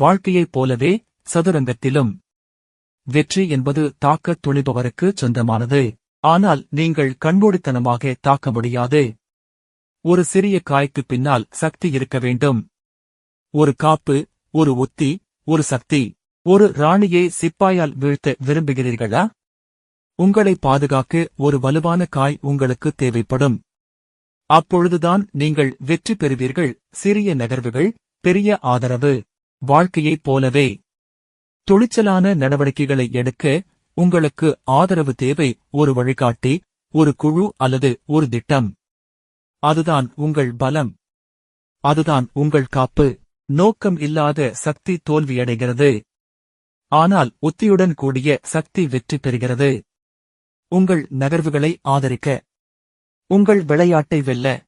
வாழ்க்கையைப் போலவே சதுரங்கத்திலும் வெற்றி என்பது தாக்கத் துணிபவருக்கு சொந்தமானது. ஆனால் நீங்கள் கண்மூடித்தனமாக தாக்க முடியாது. ஒரு சிறிய காய்க்கு பின்னால் சக்தி இருக்க வேண்டும். ஒரு காப்பு, ஒரு உத்தி, ஒரு சக்தி. ஒரு ராணியை சிப்பாயால் வீழ்த்த விரும்புகிறீர்களா? உங்களை பாதுகாக்க ஒரு வலுவான காய் உங்களுக்கு தேவைப்படும். அப்பொழுதுதான் நீங்கள் வெற்றி பெறுவீர்கள். சிறிய நகர்வுகள், பெரிய ஆதரவு. வாழ்க்கையைப் போலவே துணிச்சலான நடவடிக்கைகளை எடுக்க உங்களுக்கு ஆதரவு தேவை. ஒரு வழிகாட்டி, ஒரு குழு அல்லது ஒரு திட்டம். அதுதான் உங்கள் பலம். அதுதான் உங்கள் காப்பு. நோக்கம் இல்லாத சக்தி தோல்வியடைகிறது. ஆனால் உத்தியுடன் கூடிய சக்தி வெற்றி பெறுகிறது. உங்கள் நகர்வுகளை ஆதரிக்க, உங்கள் விளையாட்டை வெல்ல